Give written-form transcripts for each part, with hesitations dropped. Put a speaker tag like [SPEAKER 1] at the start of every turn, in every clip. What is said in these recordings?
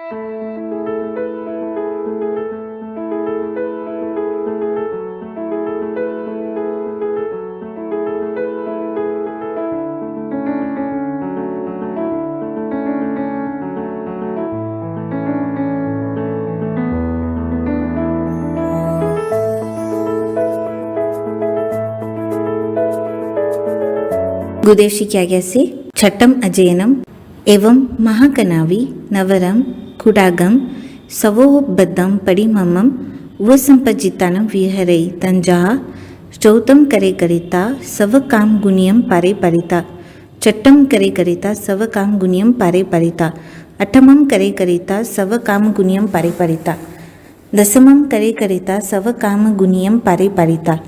[SPEAKER 1] गुदेशिक्यागस्य छठम अजयनम एवं महाकनावी नवरम कुडागम सवोबद्धम परिममम व संपजितानं विहरै तंजा चौतम करे करिता सव काम गुणियम पारे परिता छठम करे करिता सव काम गुणियम पारे परिता अठमम करे करिता सव काम गुणियम पारे परिता दसमम करे करिता सव काम गुणियम पारे परिता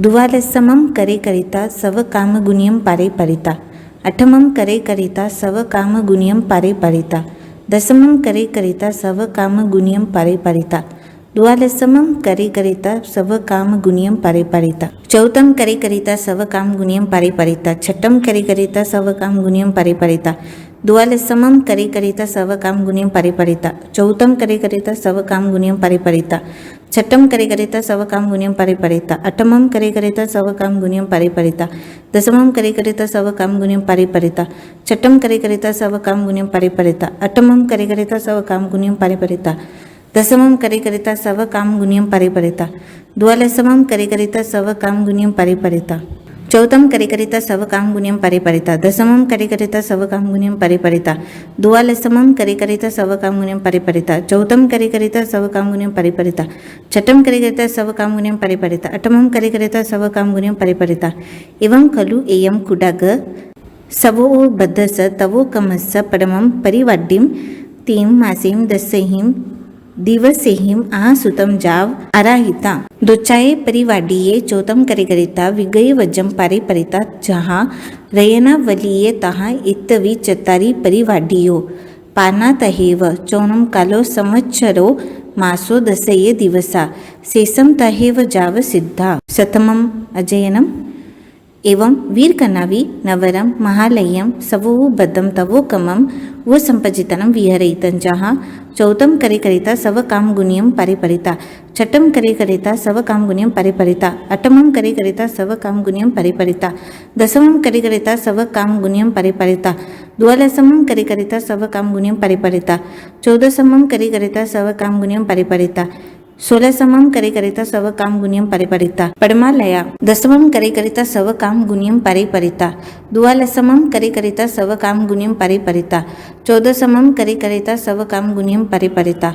[SPEAKER 1] द्वादशमं करे करिता सव काम गुणियम पारे परिता अठमं करे करिता सव काम गुणियम पारे परिता दसमं करे करिता सव काम गुणियम पारे परिता द्वादशमं करे करिता सव काम गुणियम पारे परिता चौथम करे करिता सव काम गुणियम पारे परिता छठम करे करिता सव काम गुणियम पारे परिता द्वादशमं करे करिता सव काम गुणियम पारे परिता चौथम करे करिता सव काम गुणियम पारे परिता छठम करे करिता सव काम गुणियम पारे परिता अठमम करे करिता सव काम गुणियम पारे परिता दसमम करे करिता सव काम गुणियम पारे परिता छठम करे करिता सव काम गुणियम पारे परिता अठमम करे करिता सव काम गुणियम पारे परिता दसमम करे करिता सव काम गुणियम पारे परिता द्वादशमम करे करिता सव काम गुणियम पारे परिता चौथम करे करिता सव काम गुणियम पारे परिता दसमम करे करिता सव काम गुणियम पारे परिता द्वादशमम करे करिता सव काम गुणियम पारे परिता चौथम करे करिता सव काम गुणियम पारे परिता छठम करे करिता सव काम गुणियम पारे परिता अठमम करे करिता सव काम गुणियम पारे परिता एवं खलु एयं कुडाग सवो बद्धस तवो कमस्स परमं परिवाड्डिं तीं मासीं दस्सहिं दिवसेहिं आसुतम जाव आराहिता दोचाये परिवाडीये चौतम करे करिता विगय वजम पारे परिता जहा रयना वलिये तहा इत्तवी चतारी परिवाडीयो पाना तहेव चौनम कालो संवत्सरो मासो दसये दिवसा शेषम तहेव जाव सिद्धा सतमम अजयनम एवं वीरकनावी नवरम महालयम सवो बद्धम तवो कमम व संपजितनं विहरैतं जहा चौथम करे करिता सव काम गुणियम पारे परिता छठम करे करिता सव काम गुणियम पारे परिता अठमम करे करिता सव काम गुणियम पारे परिता दसमम करे करिता सव काम गुणियम पारे परिता द्वादशमम करे करिता सव काम गुणियम पारे परिता चौदशमम करे करिता सव काम गुणियम पारे परिता सोलसमम करे करिता सव काम गुणियम पारे परिता पडमालया दसमम करे करिता सव काम गुणियम पारे परिता द्वादशमम करे करिता सव काम गुणियम पारे परिता चौदशमम करे करिता सव काम गुणियम पारे परिता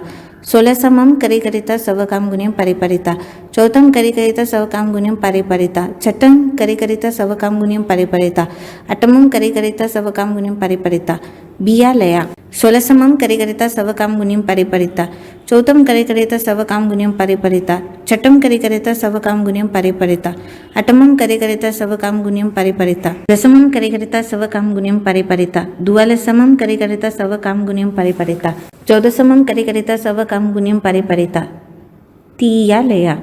[SPEAKER 1] सोलसमम करे करिता सव काम गुणियम पारे परिता चौथम करे करिता सव काम गुणियम पारे परिता छठम करे करिता सव काम गुणियम पारे परिता अठमम करे करिता सव काम गुणियम पारे परिता बियालया सोलसमम करे करिता सव काम गुणियम पारे परिता चौथम करे करिता सव काम गुणियम पारे परिता छठम करे करिता सव काम गुणियम पारे परिता अठमम करे करिता सव काम गुणियम पारे परिता दसमम करे करिता सव काम गुणियम पारे परिता द्वादशमम करे करिता सव काम गुणियम पारे परिता चौदशमम करे करिता सव काम गुणियम पारे परिता तियालया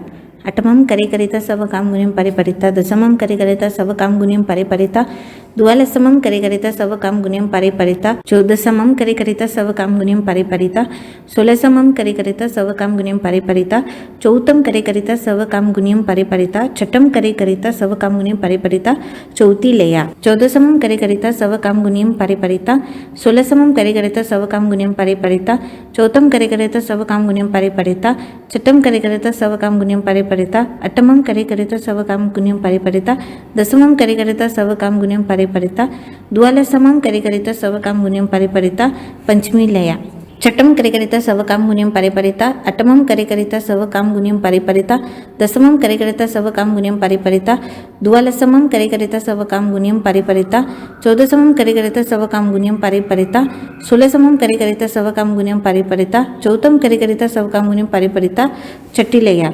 [SPEAKER 1] अठमम करे करिता सव काम गुणियम पारे परिता दसमम करे करिता सव काम गुणियम पारे परिता द्वादशमम करे करिता सव काम गुणियम पारे परिता चौदशमम करे करिता सव काम गुणियम पारे परिता सोलसमम करे करिता सव काम गुणियम पारे परिता चौथम करे करिता सव काम गुणियम पारे परिता छठम करे करिता सव काम गुणियम पारे परिता चौतिलेया चौदशमम करे करिता सव काम गुणियम पारे परिता सोलसमम करे करिता सव काम गुणियम पारे परिता चौथम करे करिता सव काम गुणियम पारे परिता छठम करे करिता सव काम गुणियम पारे परिता अठमम करे करिता सव काम गुणियम पारे परिता दसमम करे करिता सव काम गुणियम पारे परिता द्वादशमम करे करिता सव काम गुणियम पारे परिता पंचमी लया छठम करे करिता सव काम गुणियम पारे परिता अठमम करे करिता सव काम गुणियम पारे परिता दसमम करे करिता सव काम गुणियम पारे परिता द्वादशमम करे करिता सव काम गुणियम पारे परिता चौदशमम करे करिता सव काम गुणियम पारे परिता सोलसमम करे करिता सव काम गुणियम पारे परिता चौथम करे करिता सव काम गुणियम पारे परिता छठिलया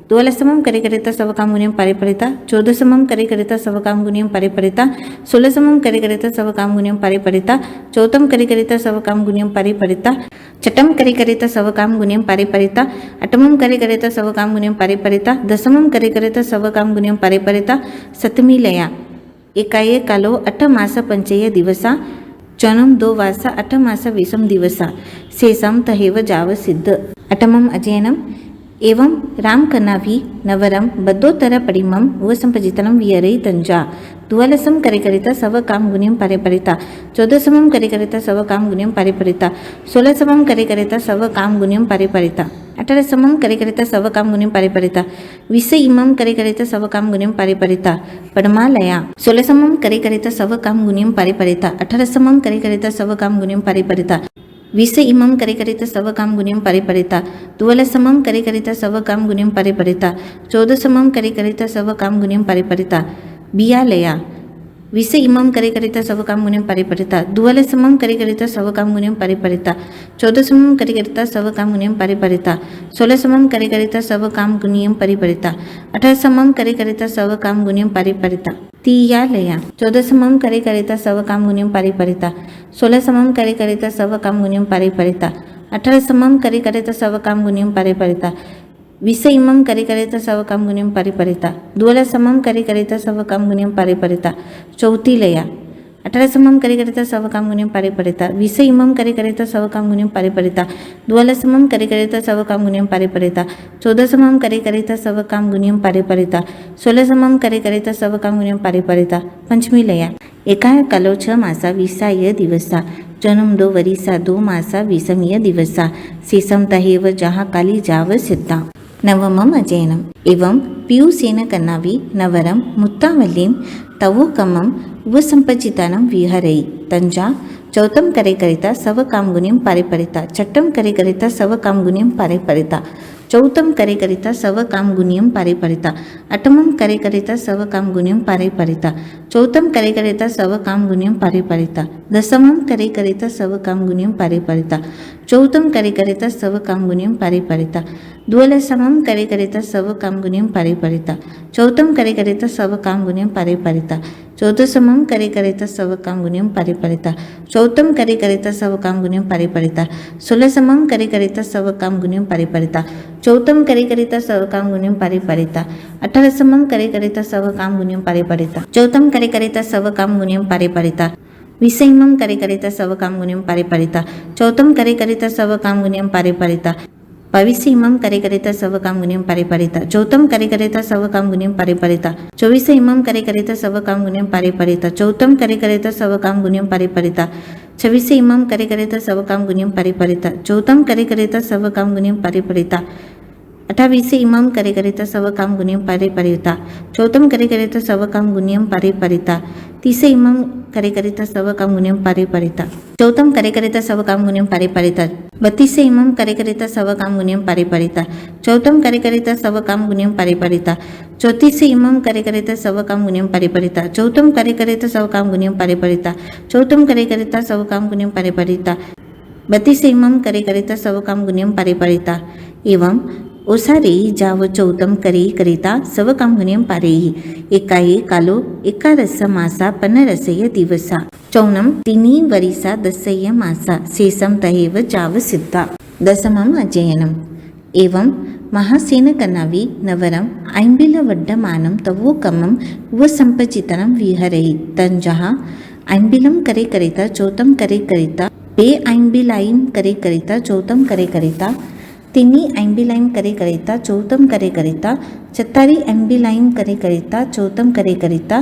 [SPEAKER 1] द्वादशमम करे करिता सव काम गुणियम पारे परिता चौदशमम करे करिता सव काम गुणियम पारे परिता सोलसमम करे करिता सव काम गुणियम पारे परिता चौथम करे करिता सव काम गुणियम पारे परिता छठम करे करिता सव काम गुणियम पारे परिता अठमम करे करिता सव काम गुणियम पारे परिता दसमम करे करिता सव काम गुणियम पारे परिता सतमी लया एकाये कालो 8 मास 5 दिवसा चौनं दो वासा अठमासा विषम दिवसा शेषम तहेव जाव सिद्ध। अठमम अजयनम एवं राम कनाभि नवरम बद्धोत्तर परिमम उपसंपजितनम विहरई तंजा। द्वादशम करिकरिता सव काम गुणियम परिपरिता। चौदसमम करिकरिता सव काम गुणियम परिपरिता। सोलसमम करिकरिता सव काम गुणियम परिपरिता। अठारसमम करिकरिता सव काम गुणियम परिपरिता। विस इमम करिकरिता सव काम गुणियम परिपरिता पडमालया। सोलसमम करिकरिता सव काम गुणियम परिपरिता। अठारसमम करिकरिता सव काम गुणियम परिपरिता। विस इमम करिकरिता सव काम गुणियम परिपरिता। द्वलसमम करिकरिता सव काम गुणियम परिपरिता। चौदसमम करिकरिता सव काम गुणियम परिपरिता बियालया। विस इमम करिकरिता सव काम गुणियम परिपरिता। द्वलसमम करिकरिता सव काम गुणियम परिपरिता। चौदसमम करिकरिता सव काम गुणियम परिपरिता। सोलसमम करिकरिता सव काम गुणियम परिपरिता। अठारसमम करिकरिता सव काम गुणियम परिपरिता तियालया। चौदसमम करिकरिता सव काम गुणियम परिपरिता। सोलसमम करिकरिता सव काम गुणियम परिपरिता। अठारसमम करिकरिता सव काम गुणियम परिपरिता। विस इमम करिकरिता सव काम गुणियम परिपरिता। द्वलसमम करिकरिता सव काम गुणियम परिपरिता चौतिलया। अठारसमम करिकरिता सव काम गुणियम परिपरिता। विस इमम करिकरिता सव काम गुणियम परिपरिता। द्वलसमम करिकरिता सव काम गुणियम परिपरिता। चौदसमम करिकरिता सव काम गुणियम परिपरिता। सोलसमम करिकरिता सव काम गुणियम परिपरिता पंचमीलया। एकाय कालो 6 मासा विसाय दिवसा। जन्म 2 वरिसा 2 मासा विषमीय दिवसा शेषम तहेव जहा काली जाव सिद्धा। नवमम अजयनम एवं पीयूसेन कन्नावि नवरम मुत्तावल्लीं तवोकमम उपसंपजितानं विहरई तंजा। चौथम करिकरिता सव काम गुणियम परिपरिता। छठम करिकरिता सव काम गुणियम परिपरिता। चौथम करिकरिता सव काम गुणियम परिपरिता। अठमम करिकरिता सव काम गुणियम परिपरिता। चौथम करिकरिता सव काम गुणियम परिपरिता। दशमम करिकरिता सव काम गुणियम परिपरिता। चौथम करिकरिता सव काम गुणियम परिपरिता। द्वलसमम करिकरिता सव काम गुणियम परिपरिता। चौथम करिकरिता सव काम गुणियम परिपरिता। चौदसमम करिकरिता सव काम गुणियम परिपरिता। चौथम करिकरिता सव काम गुणियम परिपरिता। सोलसमम करिकरिता सव काम गुणियम परिपरिता। चौथम करिकरिता सव काम गुणियम परिपरिता। अठारसमम करिकरिता सव काम गुणियम परिपरिता। चौथम करिकरिता सव काम गुणियम परिपरिता। विस इमम करिकरिता सव काम गुणियम परिपरिता। चौथम करिकरिता सव काम गुणियम परिपरिता। पविस इमम करिकरिता सव काम गुणियम परिपरिता। चौथम करिकरिता सव काम गुणियम परिपरिता। चौबीस इमम करिकरिता सव काम गुणियम परिपरिता। चौथम करिकरिता सव काम गुणियम परिपरिता। छब्बीस इमम करिकरिता सव काम गुणियम परिपरिता। चौथम करिकरिता सव काम गुणियम परिपरिता। 28 इमम करिकरिता सव काम गुणियम परिपरिता। चौथम करिकरिता सव काम गुणियम परिपरिता। 30 इमम करिकरिता सव काम गुणियम परिपरिता। चौथम करिकरिता सव काम गुणियम परिपरिता। 32 इमम करिकरिता सव काम गुणियम परिपरिता। चौथम करिकरिता सव काम गुणियम परिपरिता। 34 इमम करिकरिता सव काम गुणियम परिपरिता। चौथम करिकरिता सव काम गुणियम परिपरिता। चौथम करिकरिता सव काम गुणियम परिपरिता। 32 इमम करिकरिता सव काम गुणियम परिपरिता एवं ओसारेई जाव चौथम करिकरिता सव काम गुणियम पारेई। एकाये कालो एकारस मासा पन्नरसय दिवसा। चौनम तिनी वरिसा दसय मासा शेषम तहेव जाव सिद्धा। दशमम अजयनम एवं महासेन कन्नावि नवरम ऐम्बिल वड्डमानं तवोकमम उपसंपजितनं विहरई तंजहा। ऐम्बिलम करिकरिता चौथम करिकरिता। बे ऐम्बिलाइम करिकरिता चौथम करिकरिता। तिनी ऐम्बिलाइम करिकरिता चौथम करिकरिता। चत्तारी ऐम्बिलाइम करिकरिता चौथम करिकरिता।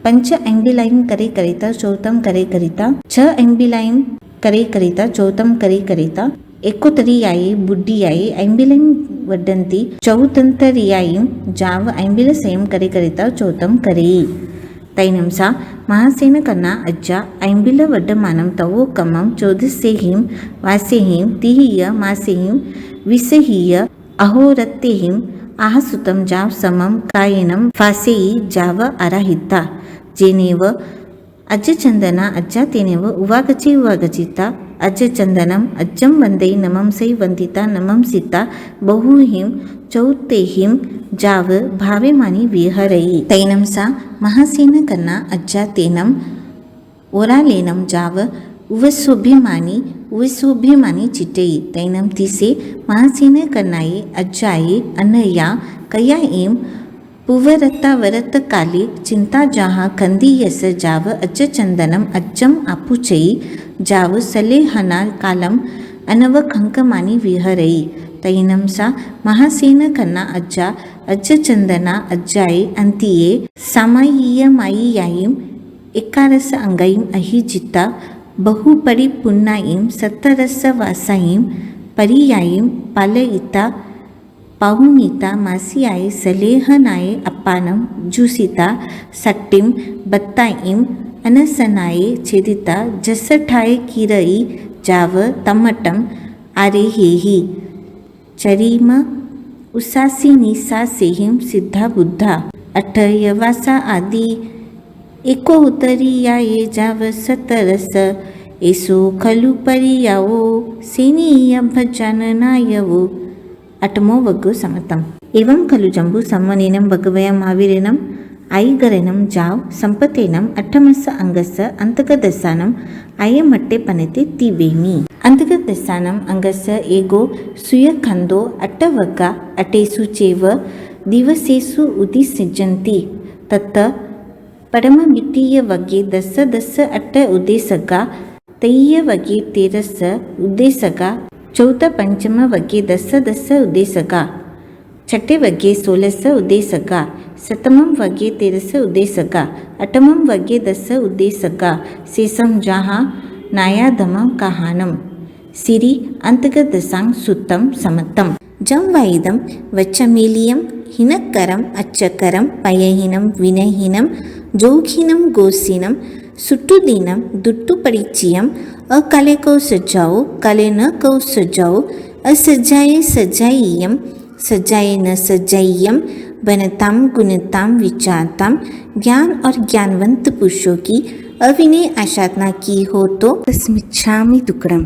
[SPEAKER 1] पंच ऐम्बिलाइम करिकरिता चौथम करिकरिता। 6 ऐम्बिलाइम करिकरिता चौथम करिकरिता। एकोतरियाये बुड्डियाये ऐम्बिलाइम वड्डंती चौतंतरियायीं जाव ऐम्बिलसयं करिकरिता चौथम करेई। तैनंसा महासेन कन्ना अज्जा ऐम्बिल वड्डमानं तवोकमं चौदसेहिं वासेहिं तिहिय मासेहिं विसहिय अहोरत्तेहिं आहसुतं जाव समं कायेनं फासेई जाव आराहिता। जेनेव अज्जचंदना अज्जा तेनेव उवागची उवागचिता। अज्जचंदनम अज्जं वंदे नमंसै वंदिता नमंसिता बहुहिं चौतेहिं जाव भावेमानी विहरई। तैनंसा महासेन कन्ना अज्जा तेनम ओरालेनं जाव उवसोभिमानी चिटई। तैनं तिसे महासेन कन्नाये अज्जाये अनया कयाईं पुवरता वरत काले चिंता जहाँ खंदी यस जाव अज चंदनम अज्जम आपुचई जाव सलेहना कालम अनव खंकमानी विहरई तैनम सा महासेन कन्ना अज्जा अज्ज चंदना अज्जाए अंतिये सामायीय माई याईम एकारस अंगाईम अहिजिता बहुपरी पुन्नाईम सत्तरस वासाईम परियाईम पालयिता पाहुनीता मासियाय सलेहनाय अपानम जुसिता सक्टिम बत्ताईम अनसनाये छेदिता जसठाय किरई जाव तमटम आरे हेही चरीम उसासी निसा सेहिम सिद्धा बुद्धा अठयवासा आदि एको उतरियाये जाव सतरस एसो खलु परियावो सेनीय भजननायवो अटमो वग्गु समतम एवं खलु जंबू सम्मनेनं भगवयं महावीरेनं आईगरेनं जाव संपतेनं अठमस अंगस अंतकदसानं आयमट्टे पनते तिवेमी अंतकदसानं अंगस एगो सुयखंदो अट्टवग्गा अटेसु चेव दिवसेसु उदिसिजन्ति तत्त परमविट्टीय वगे दस दस अट्ट उदेसगा तय्य वगे तेरस उदेसगा चौथ पंचम वगे दस दस उदेसगा छठे वगे 16 उदेसगा सतमम वगे 13 उदेसगा अठमम वगे 10 उदेसगा शेषम जहाँ नायाधमं कहानम सिरि अंतगदसां सुत्तम समत्तम जम वाइदम वच्चमेलियम हिनकरम अच्छकरम पयहीनम विनहीनम जोखीनम गोसीनम सुट्टुदीनम दुट्टु परिचयम अकाले को सजाओ काले न को सजाओ असजाए सजाइयम सजाए न सजाइयम बनताम गुणताम विचारताम ज्ञान और ज्ञानवंत पुरुषों की अविनय आशाधना की हो तो तस्मिच्छामि दुक्कडम।